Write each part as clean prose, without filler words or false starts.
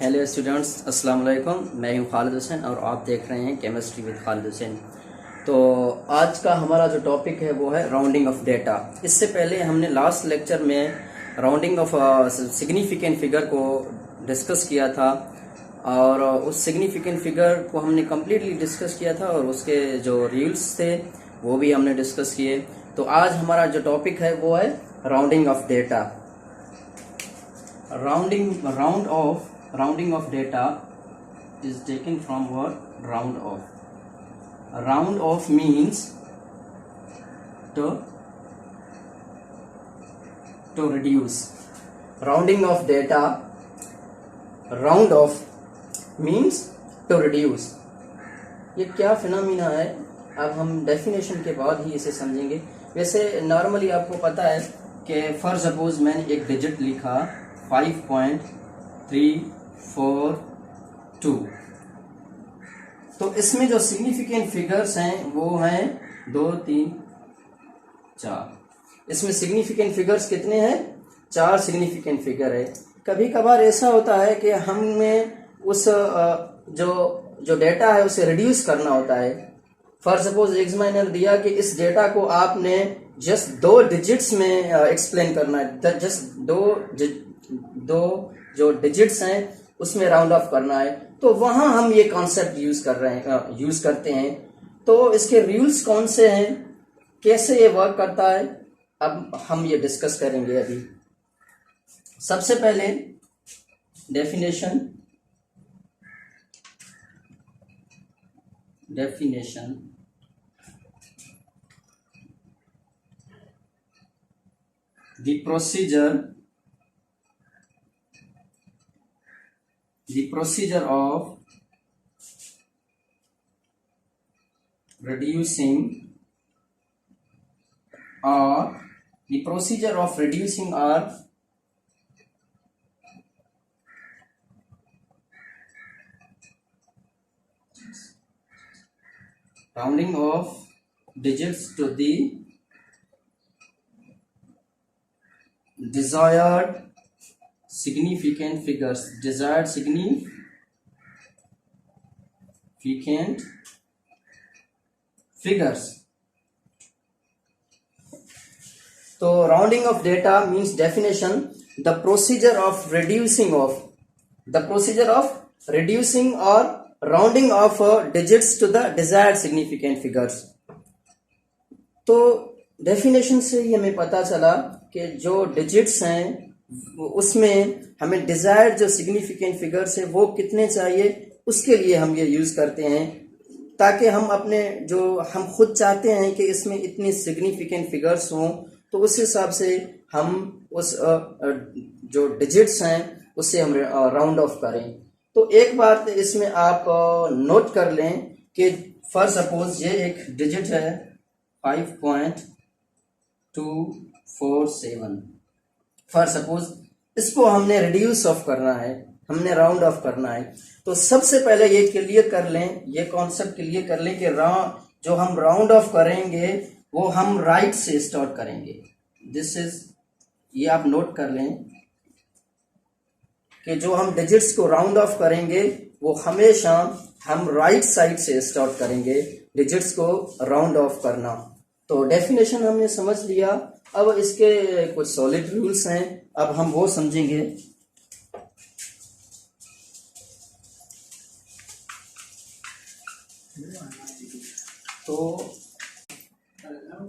Hello students, अस्सलाम वालेकुम। मैं हूं खालिद हुसैन और आप देख रहे हैं केमिस्ट्री विद खालिद हुसैन। तो आज का हमारा जो टॉपिक है वो है राउंडिंग ऑफ डेटा। इससे पहले हमने लास्ट लेक्चर में राउंडिंग ऑफ सिग्निफिकेंट फिगर को डिस्कस किया था और उस सिग्निफिकेंट फिगर को हमने कम्प्लीटली डिस्कस किया था और उसके जो रूल्स थे वो भी हमने डिस्कस किए। तो आज हमारा जो टॉपिक है वो है rounding off data. Rounding of data is taken from word round off. Round off means to reduce. Rounding of data, round off means to reduce. ये क्या फिनोमिना है, अब हम डेफिनेशन के बाद ही इसे समझेंगे। वैसे नॉर्मली आपको पता है कि फॉर सपोज मैंने एक डिजिट लिखा 5.342, तो इसमें जो सिग्निफिकेंट फिगर्स हैं वो हैं 2, 3, 4। इसमें सिग्निफिकेंट फिगर्स कितने हैं? 4 सिग्निफिकेंट फिगर है। कभी कभार ऐसा होता है कि हमें उस जो डेटा है उसे रिड्यूस करना होता है। फॉर सपोज एग्जामिनर दिया कि इस डेटा को आपने जस्ट 2 डिजिट्स में एक्सप्लेन करना है, जस्ट दो जो डिजिट्स हैं उसमें राउंड ऑफ करना है, तो वहां हम ये कॉन्सेप्ट यूज करते हैं। तो इसके रूल्स कौन से हैं, कैसे ये वर्क करता है, अब हम ये डिस्कस करेंगे। अभी सबसे पहले definition the procedure of reducing or rounding of digits to the desired significant figures, तो rounding off data means definition the procedure of reducing और rounding off digits to the desired significant figures. तो definition से ही हमें पता चला कि जो डिजिट्स हैं उसमें हमें डिजायर्ड जो सिग्निफिकेंट फिगर्स है वो कितने चाहिए, उसके लिए हम ये यूज करते हैं, ताकि हम अपने जो हम खुद चाहते हैं कि इसमें इतनी सिग्निफिकेंट फिगर्स हों, तो उस हिसाब से हम उस जो डिजिट्स हैं उससे हम राउंड ऑफ करें। तो एक बात इसमें आप नोट कर लें कि फॉर सपोज ये एक डिजिट है 5.247। फॉर सपोज इसको हमने रिड्यूस ऑफ करना है, हमने राउंड ऑफ करना है। तो सबसे पहले ये क्लियर कर लें, ये कॉन्सेप्ट क्लियर कर लें कि जो हम राउंड ऑफ करेंगे वो हम राइट से स्टार्ट करेंगे। ये आप नोट कर लें कि जो हम डिजिट्स को राउंड ऑफ करेंगे वो हमेशा हम राइट साइड से स्टार्ट करेंगे डिजिट्स को राउंड ऑफ करना। तो डेफिनेशन हमने समझ लिया, अब इसके कुछ सॉलिड रूल्स हैं, अब हम वो समझेंगे।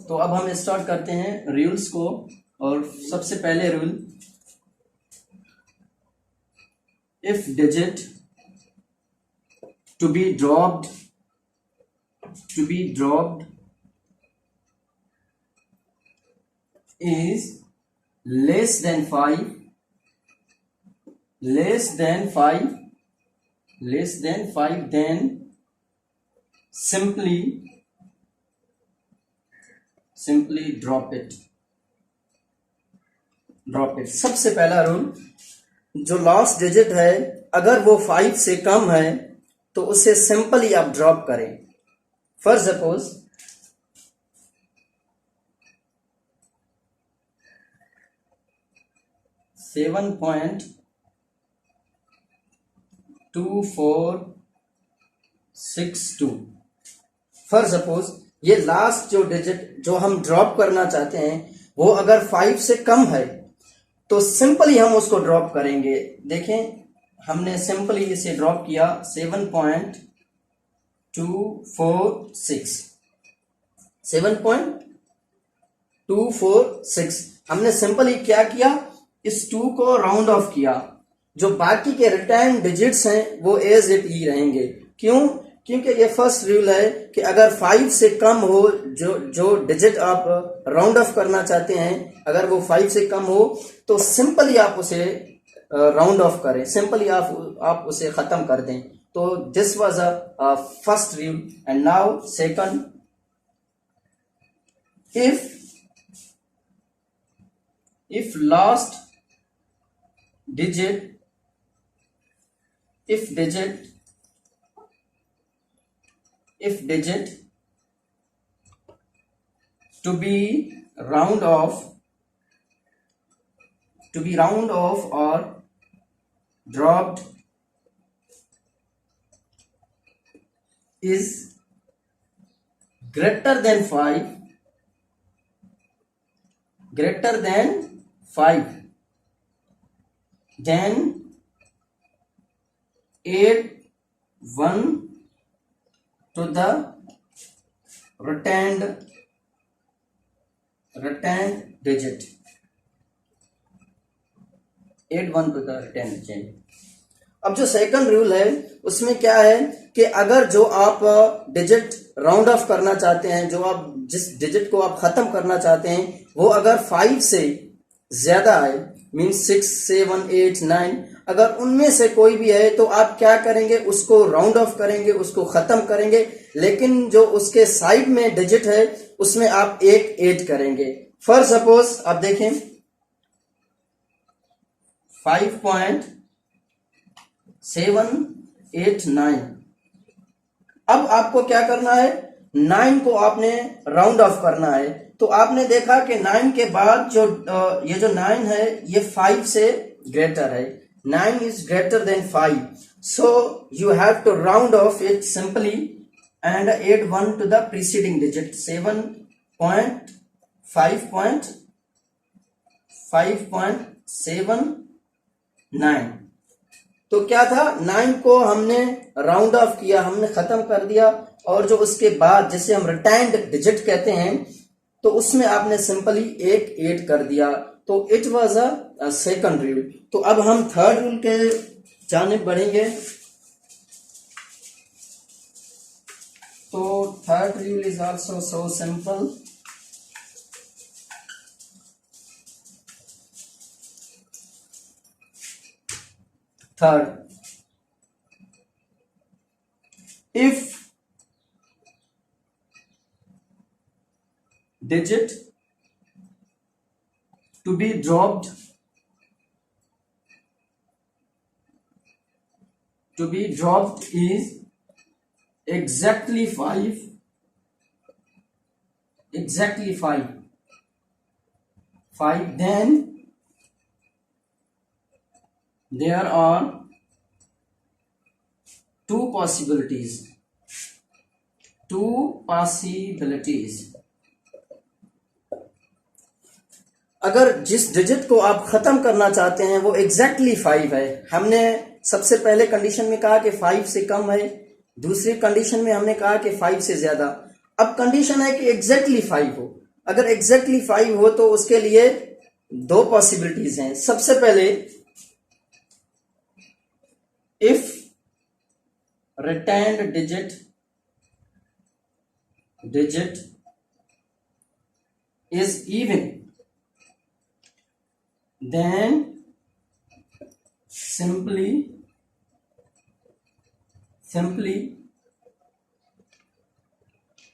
तो अब हम स्टार्ट करते हैं रूल्स को। और सबसे पहले rule, if digit to be dropped is less than 5, then simply drop it। सबसे पहला रूल, जो लास्ट डिजिट है अगर वो 5 से कम है तो उसे सिंपली आप ड्रॉप करें। For suppose 7.247 2462। फॉर सपोज ये लास्ट जो डिजिट जो हम ड्रॉप करना चाहते हैं वो अगर 5 से कम है तो सिंपली हम उसको ड्रॉप करेंगे। देखें हमने सिंपली इसे ड्रॉप किया 7.246 7.246 हमने सिंपली क्या किया, इस 2 को राउंड ऑफ किया। जो बाकी के रिटर्न डिजिट्स हैं वो एज इट ही रहेंगे। क्यों? क्योंकि ये फर्स्ट रूल है कि अगर 5 से कम हो जो डिजिट आप राउंड ऑफ करना चाहते हैं, अगर वो 5 से कम हो तो सिंपली आप उसे राउंड ऑफ करें, सिंपली आप उसे खत्म कर दें। तो this was a first rule. And now second, if last digit if digit to be round off or dropped is greater than 5, then add 1 to the returned digit. add 1 to the returned digit. अब जो second rule है उसमें क्या है कि अगर जो आप डिजिट राउंड ऑफ करना चाहते हैं, जो आप जिस डिजिट को आप खत्म करना चाहते हैं वो अगर 5 से ज्यादा है, मीन्स 6, 7, 8, 9, अगर उनमें से कोई भी है तो आप क्या करेंगे, उसको राउंड ऑफ करेंगे, उसको खत्म करेंगे, लेकिन जो उसके साइड में डिजिट है उसमें आप एक ऐड करेंगे। फॉर सपोज आप देखें 5.789। अब आपको क्या करना है, 9 को आपने राउंड ऑफ करना है। तो आपने देखा कि 9 के बाद जो ये जो 9 है ये 5 से ग्रेटर है, 9 is greater than 5, so you have to round off it simply and add 1 to the preceding digit 5.79। तो क्या था, 9 को हमने राउंड ऑफ किया, हमने खत्म कर दिया, और जो उसके बाद जिसे हम रिटर्न्ड डिजिट कहते हैं तो उसमें आपने सिंपली एक ऐड कर दिया। तो it was a second rule. तो अब हम थर्ड रूल के जानिब बढ़ेंगे। तो third rule is also so simple. Third, if digit to be dropped is exactly 5, then there are two possibilities. अगर जिस डिजिट को आप खत्म करना चाहते हैं वो एग्जैक्टली 5 है, हमने सबसे पहले कंडीशन में कहा कि 5 से कम है, दूसरी कंडीशन में हमने कहा कि 5 से ज्यादा। अब कंडीशन है कि एग्जैक्टली 5 हो। अगर एग्जैक्टली 5 हो तो उसके लिए दो पॉसिबिलिटीज हैं। सबसे पहले, if returned digit is even, then simply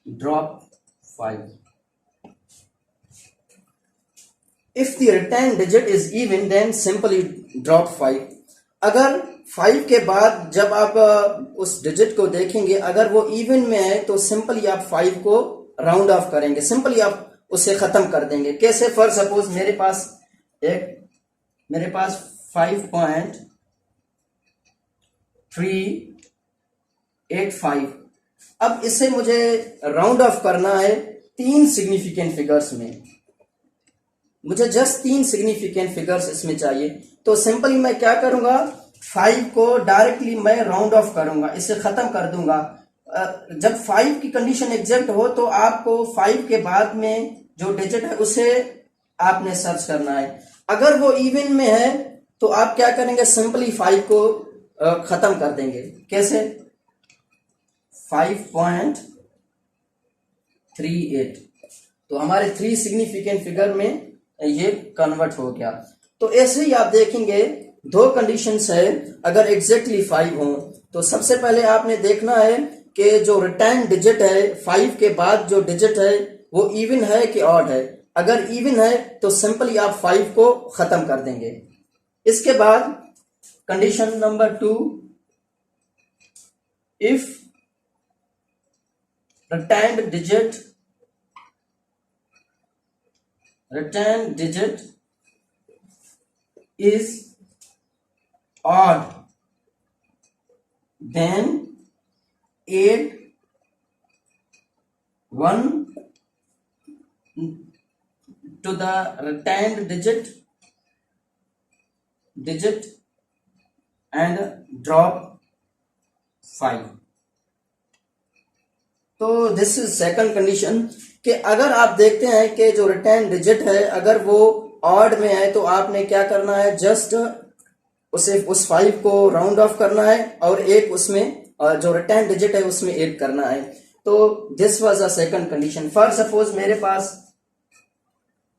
drop 5. If the returned digit is even, then simply drop 5. अगर 5 के बाद जब आप उस डिजिट को देखेंगे अगर वो इवन में है तो सिंपली आप 5 को राउंड ऑफ करेंगे, सिंपली आप उसे खत्म कर देंगे। कैसे? फॉर सपोज मेरे पास 5.3 385। अब इसे मुझे राउंड ऑफ करना है 3 सिग्निफिकेंट फिगर्स में, मुझे जस्ट 3 सिग्निफिकेंट फिगर्स इसमें चाहिए। तो सिंपली मैं क्या करूंगा, 5 को डायरेक्टली मैं राउंड ऑफ करूंगा, इसे खत्म कर दूंगा। जब 5 की कंडीशन एग्जैक्ट हो तो आपको 5 के बाद में जो डिजिट है उसे आपने सर्च करना है। अगर वो इवन में है तो आप क्या करेंगे, सिंपली 5 को खत्म कर देंगे। कैसे, 5.38, तो हमारे 3 सिग्निफिकेंट फिगर में ये कन्वर्ट हो गया। तो ऐसे ही आप देखेंगे 2 कंडीशंस है, अगर एग्जैक्टली 5 हो तो सबसे पहले आपने देखना है कि जो रिटर्न डिजिट है 5 के बाद जो डिजिट है वो इवन है कि ऑड है। अगर इवन है तो सिंपली आप 5 को खत्म कर देंगे। इसके बाद condition number 2, if return digit is odd, then add 1 to the returned digit and drop 5। तो दिस इज सेकंड कंडीशन कि अगर आप देखते हैं कि जो रिटर्न डिजिट है अगर वो ऑड में है तो आपने क्या करना है, जस्ट उसे उस 5 को राउंड ऑफ करना है और एक उसमें जो रिटर्न डिजिट है उसमें ऐड करना है। तो this was a second condition. For suppose मेरे पास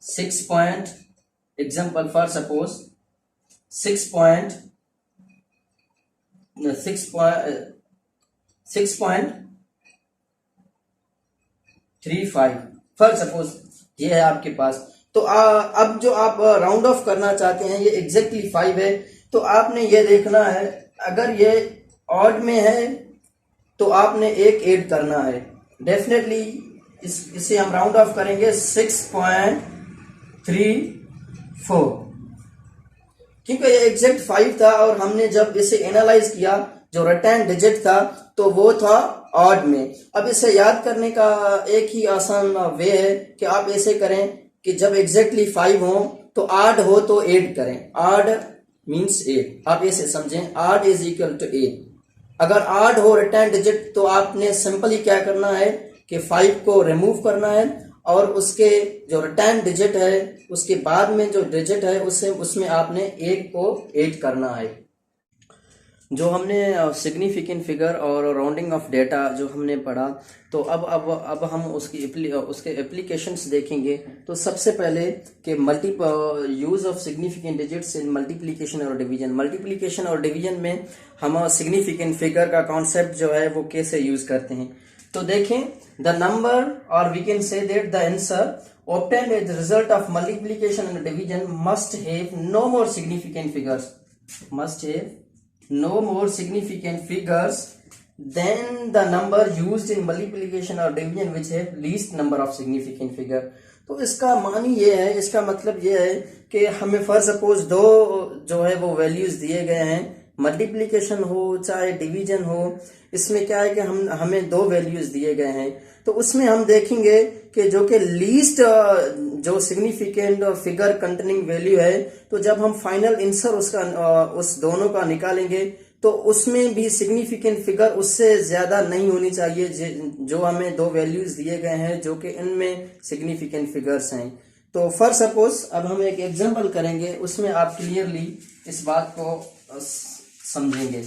6 point, example for suppose 6.35, for suppose ये है आपके पास। तो अब जो आप राउंड ऑफ करना चाहते हैं ये एग्जैक्टली 5 है, तो आपने ये देखना है अगर ये ऑड में है तो आपने एक ऐड करना है। डेफिनेटली इसे हम राउंड ऑफ करेंगे 6.34, क्योंकि ये एग्जैक्ट 5 था और हमने जब इसे एनालाइज किया जो रिटर्न डिजिट था तो वो था ऑड में। अब इसे याद करने का एक ही आसान वे है कि आप ऐसे करें कि जब एग्जैक्टली 5 हो तो ऑड हो तो 8 करें। ऑड मींस 8, आप ऐसे समझें, ऑड इज इक्वल टू 8। अगर ऑड हो रिटर्न डिजिट तो आपने सिंपली क्या करना है कि 5 को रिमूव करना है और उसके जो रिटर्न डिजिट है उसके बाद में जो डिजिट है उसमें आपने 1 को ऐड करना है। जो हमने सिग्निफिकेंट फिगर और राउंडिंग ऑफ डेटा जो हमने पढ़ा, तो अब हम उसके एप्लीकेशंस देखेंगे। तो सबसे पहले कि use of significant digits in multiplication और डिवीजन। मल्टीप्लिकेशन और डिवीजन में हम सिग्निफिकेंट फिगर का कॉन्सेप्ट जो है वो कैसे यूज करते हैं। तो देखें, द नंबर और we can say that the answer obtained as the result of multiplication and division must have no more significant figures, than the number used in multiplication or division which have least number of significant figure। तो इसका मानी ये है, इसका मतलब ये है कि हमें फॉर सपोज 2 जो है वो वैल्यूज दिए गए हैं, मल्टीप्लिकेशन हो चाहे डिवीजन हो, इसमें क्या है कि हमें 2 वैल्यूज दिए गए हैं। तो उसमें हम देखेंगे कि जो कि लीस्ट जो सिग्निफिकेंट फिगर कंटेनिंग वैल्यू है, तो जब हम फाइनल आंसर उस दोनों का निकालेंगे तो उसमें भी सिग्निफिकेंट फिगर उससे ज्यादा नहीं होनी चाहिए जो हमें 2 वैल्यूज दिए गए हैं जो कि इनमें सिग्निफिकेंट फिगर्स हैं। तो फॉर सपोज अब हम एक एग्जांपल करेंगे, उसमें आप क्लियरली इस बात को समझेंगे।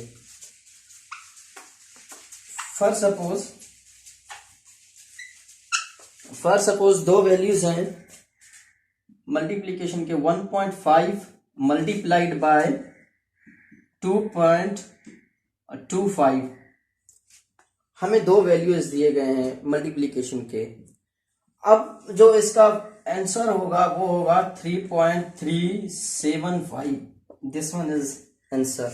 फॉर सपोज 2 वैल्यूज हैं मल्टीप्लिकेशन के, 1.5 मल्टीप्लाइड बाय 2.25। हमें 2 वैल्यूज दिए गए हैं मल्टीप्लिकेशन के। अब जो इसका आंसर होगा वो होगा 3.375। This one is answer.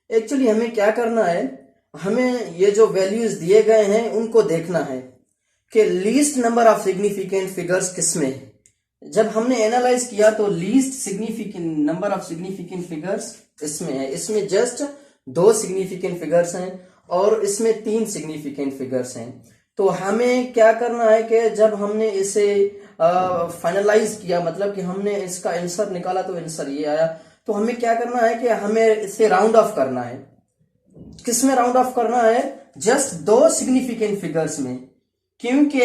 Actually हमें क्या करना है, हमें ये जो वैल्यूज दिए गए हैं उनको देखना है कि least number of significant figures किसमें है। जब हमने एनालाइज किया तो least significant number of significant figures इसमें है। इसमें जस्ट 2 सिग्निफिकेंट फिगर्स हैं और इसमें 3 सिग्निफिकेंट फिगर्स हैं। तो हमें क्या करना है कि जब हमने इसे फाइनलाइज किया, मतलब कि हमने इसका आंसर निकाला तो आंसर ये आया, तो हमें क्या करना है कि हमें इसे राउंड ऑफ करना है। किस में राउंड ऑफ करना है? जस्ट 2 सिग्निफिकेंट फिगर्स में, क्योंकि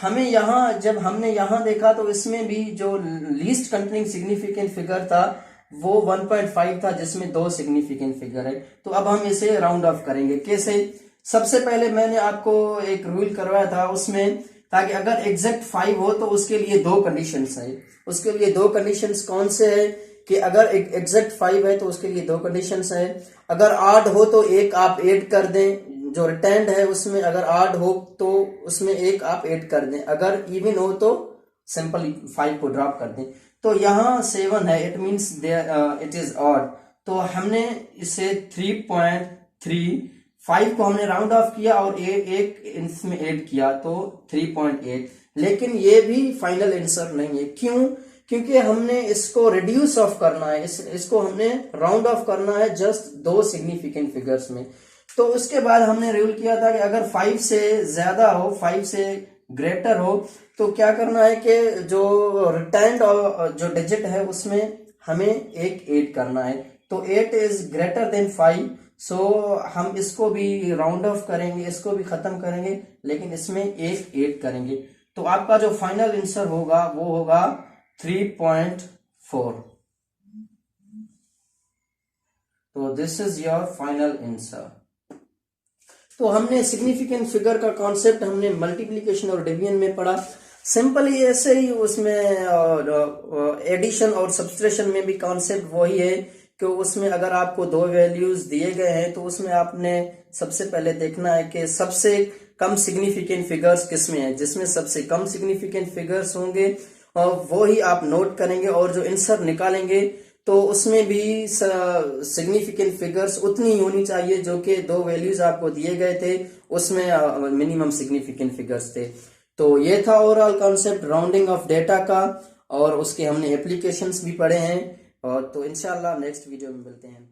हमें यहां जब हमने यहां देखा तो इसमें भी जो लीस्ट कंटेनिंग सिग्निफिकेंट फिगर था वो 1.5 था, जिसमें 2 सिग्निफिकेंट फिगर है। तो अब हम इसे राउंड ऑफ करेंगे। कैसे? सबसे पहले मैंने आपको एक रूल करवाया था उसमें, ताकि अगर एग्जैक्ट 5 हो तो उसके लिए 2 कंडीशंस है। उसके लिए 2 कंडीशंस कौन से है कि अगर एग्जैक्ट 5 है तो उसके लिए 2 कंडीशंस है। अगर ऑड हो तो एक आप ऐड कर दें, जो रिटर्न्ड है उसमें अगर ऑड हो तो उसमें एक आप ऐड कर दें, अगर इवन हो तो सिंपल 5 को ड्रॉप कर दें। तो यहाँ 7 है, it means it is odd. तो हमने इसे 3.35 को हमने राउंड ऑफ किया और एक इसमें ऐड किया तो 3.8। लेकिन ये भी फाइनल आंसर नहीं है। क्यों? क्योंकि हमने इसको रिड्यूस ऑफ करना है, इसको हमने राउंड ऑफ करना है जस्ट 2 सिग्निफिकेंट फिगर्स में। तो उसके बाद हमने रूल किया था कि अगर 5 से ज्यादा हो, 5 से ग्रेटर हो, तो क्या करना है कि जो रिटर्न्ड और जो डिजिट है उसमें हमें एक ऐड करना है। तो 8 इज ग्रेटर देन 5, सो हम इसको भी राउंड ऑफ करेंगे, इसको भी खत्म करेंगे, लेकिन इसमें एक ऐड करेंगे। तो आपका जो फाइनल आंसर होगा वो होगा 3.4। तो this is your final answer. तो हमने सिग्निफिकेंट फिगर का कॉन्सेप्ट हमने मल्टीप्लिकेशन और डिवीजन में पढ़ा। सिंपली ऐसे ही उसमें एडिशन और सब्सट्रैक्शन में भी कॉन्सेप्ट वही है कि उसमें अगर आपको 2 वैल्यूज दिए गए हैं तो उसमें आपने सबसे पहले देखना है कि सबसे कम सिग्निफिकेंट फिगर्स किसमें है। जिसमें सबसे कम सिग्निफिकेंट फिगर्स होंगे और वो ही आप नोट करेंगे, और जो आंसर निकालेंगे तो उसमें भी सिग्निफिकेंट फिगर्स उतनी होनी चाहिए जो कि 2 वैल्यूज आपको दिए गए थे उसमें मिनिमम सिग्निफिकेंट फिगर्स थे। तो ये था overall concept rounding off data का, और उसके हमने एप्लीकेशंस भी पढ़े हैं। और तो इंशाल्लाह नेक्स्ट वीडियो में मिलते हैं।